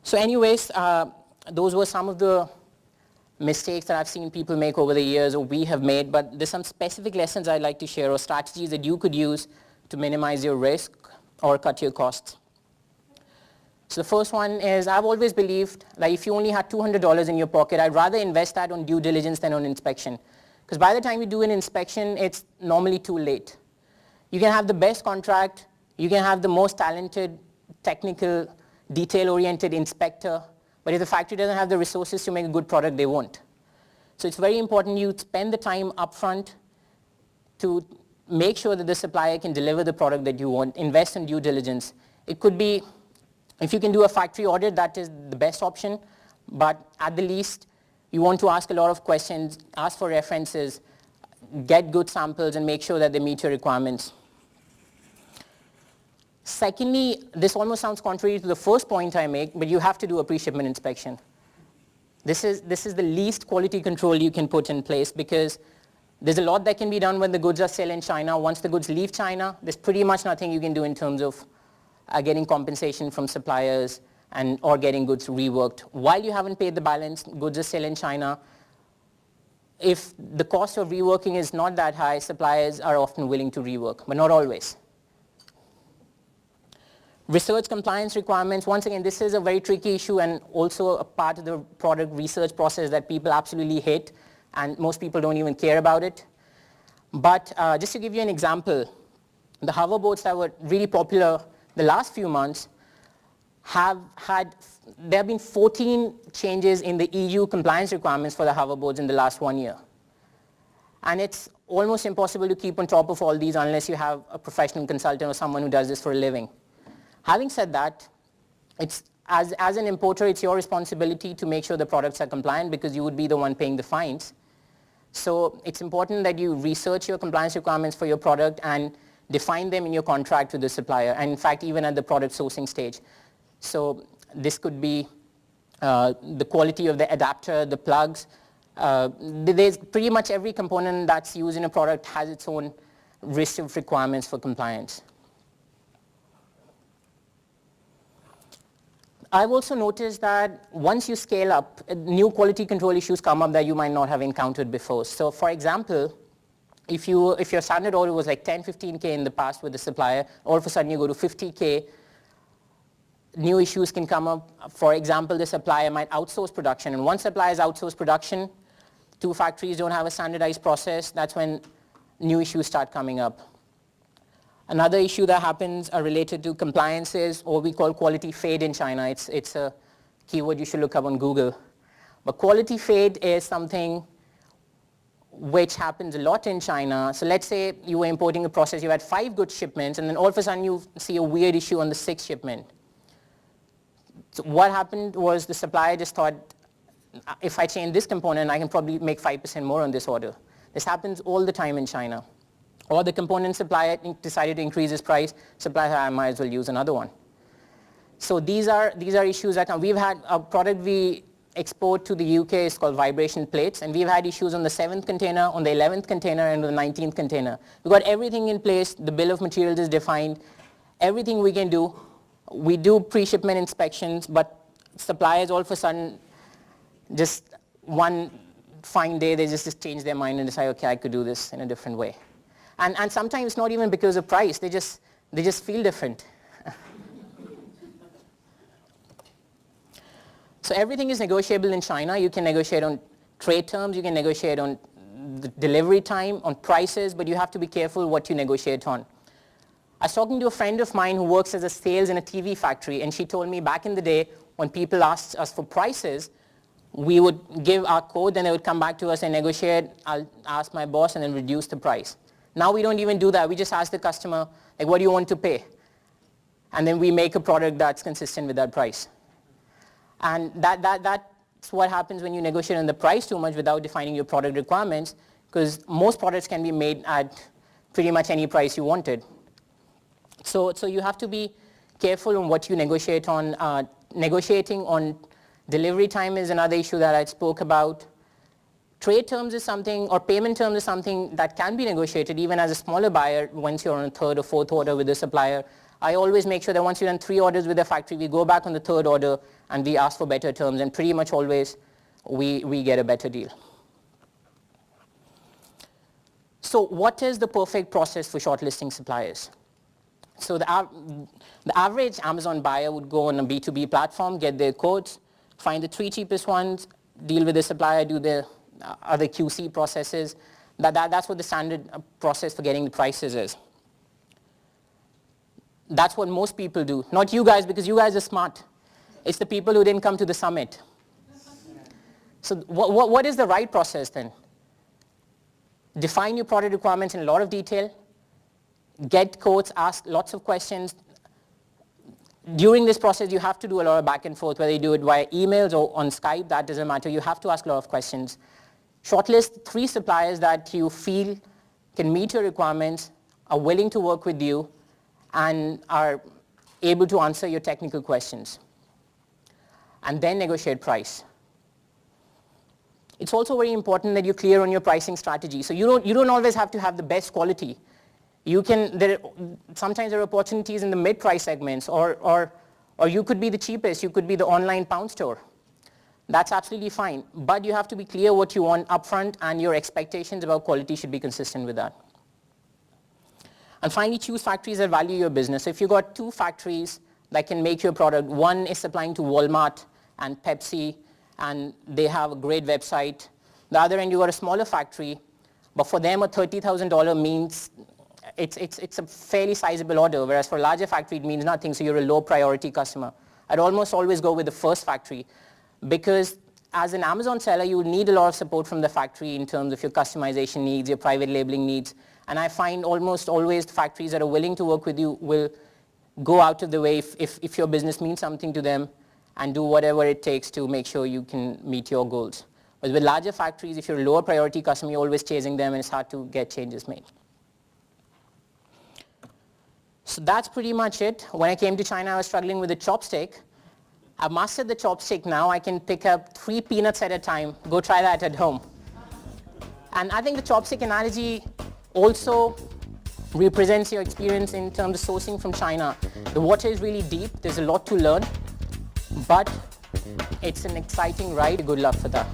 So anyways, those were some of the mistakes that I've seen people make over the years, or we have made, but there's some specific lessons I'd like to share, or strategies that you could use to minimize your risk or cut your costs. So the first one is, I've always believed that if you only had $200 in your pocket, I'd rather invest that on due diligence than on inspection. Because by the time you do an inspection, it's normally too late. You can have the best contract, you can have the most talented, technical, detail-oriented inspector, but if the factory doesn't have the resources to make a good product, they won't. So it's very important you spend the time upfront to make sure that the supplier can deliver the product that you want. Invest in due diligence. It could be, if you can do a factory audit, that is the best option, but at the least, you want to ask a lot of questions, ask for references, get good samples, and make sure that they meet your requirements. Secondly, this almost sounds contrary to the first point I make, but you have to do a pre-shipment inspection. This is the least quality control you can put in place, because there's a lot that can be done when the goods are still in China. Once the goods leave China, there's pretty much nothing you can do in terms of getting compensation from suppliers or getting goods reworked. While you haven't paid the balance, goods are still in China. If the cost of reworking is not that high, suppliers are often willing to rework, but not always. Research compliance requirements, once again, this is a very tricky issue and also a part of the product research process that people absolutely hate, and most people don't even care about it. But just to give you an example, the hoverboards that were really popular the last few months there have been 14 changes in the EU compliance requirements for the hoverboards in the last 1 year. And it's almost impossible to keep on top of all these unless you have a professional consultant or someone who does this for a living. Having said that, as an importer, it's your responsibility to make sure the products are compliant, because you would be the one paying the fines. So it's important that you research your compliance requirements for your product and define them in your contract with the supplier, and in fact even at the product sourcing stage. So this could be the quality of the adapter, the plugs. There's pretty much every component that's used in a product has its own list of requirements for compliance. I've also noticed that once you scale up, new quality control issues come up that you might not have encountered before. So for example, if your standard order was like 10, 15K in the past with the supplier, all of a sudden you go to 50K, new issues can come up. For example, the supplier might outsource production, and once suppliers outsource production, two factories don't have a standardized process, that's when new issues start coming up. Another issue that happens are related to compliances, or we call quality fade in China. It's a keyword you should look up on Google. But quality fade is something which happens a lot in China. So let's say you were importing a process, you had 5 good shipments, and then all of a sudden you see a weird issue on the 6th shipment. So what happened was the supplier just thought, if I change this component, I can probably make 5% more on this order. This happens all the time in China. Or the component supplier decided to increase his price, supplier said, I might as well use another one. So these are issues that we've had. A product we export to the UK is called vibration plates, and we've had issues on the 7th container, on the 11th container, and the 19th container. We've got everything in place, the bill of materials is defined, everything we can do. We do pre-shipment inspections, but suppliers all of a sudden, just one fine day, they just change their mind and decide, okay, I could do this in a different way. And sometimes it's not even because of price, they just feel different. So everything is negotiable in China. You can negotiate on trade terms, you can negotiate on the delivery time, on prices, but you have to be careful what you negotiate on. I was talking to a friend of mine who works as a sales in a TV factory, and she told me back in the day when people asked us for prices, we would give our code and they would come back to us and negotiate. I'll ask my boss and then reduce the price. Now we don't even do that. We just ask the customer, like, what do you want to pay? And then we make a product that's consistent with that price. And that's what happens when you negotiate on the price too much without defining your product requirements, because most products can be made at pretty much any price you wanted. So you have to be careful on what you negotiate on. Negotiating on delivery time is another issue that I spoke about. Trade terms is something, or payment terms is something that can be negotiated even as a smaller buyer once you're on a third or fourth order with the supplier. I always make sure that once you've done 3 orders with the factory, we go back on the third order and we ask for better terms, and pretty much always we get a better deal. So what is the perfect process for shortlisting suppliers? So the average Amazon buyer would go on a B2B platform, get their quotes, find the 3 cheapest ones, deal with the supplier, do the other QC processes. That's what the standard process for getting the prices is. That's what most people do. Not you guys, because you guys are smart. It's the people who didn't come to the summit. So what is the right process then? Define your product requirements in a lot of detail, get quotes, ask lots of questions. During this process, you have to do a lot of back and forth, whether you do it via emails or on Skype, that doesn't matter. You have to ask a lot of questions. Shortlist 3 suppliers that you feel can meet your requirements, are willing to work with you, and are able to answer your technical questions. And then negotiate price. It's also very important that you're clear on your pricing strategy. So you don't always have to have the best quality. Sometimes there are opportunities in the mid-price segments, or you could be the cheapest, you could be the online pound store. That's absolutely fine, but you have to be clear what you want upfront, and your expectations about quality should be consistent with that. And finally, choose factories that value your business. So if you've got 2 factories that can make your product, one is supplying to Walmart and Pepsi, and they have a great website. The other end, you've got a smaller factory, but for them a $30,000 means it's a fairly sizable order, whereas for a larger factory it means nothing, so you're a low priority customer. I'd almost always go with the first factory, because as an Amazon seller, you will need a lot of support from the factory in terms of your customization needs, your private labeling needs, and I find almost always factories that are willing to work with you will go out of the way if your business means something to them, and do whatever it takes to make sure you can meet your goals. But with larger factories, if you're a lower priority customer, you're always chasing them and it's hard to get changes made. So that's pretty much it. When I came to China, I was struggling with the chopstick. I've mastered the chopstick now. I can pick up 3 peanuts at a time. Go try that at home. And I think the chopstick analogy also represents your experience in terms of sourcing from China. The water is really deep. There's a lot to learn, but it's an exciting ride. Good luck for that.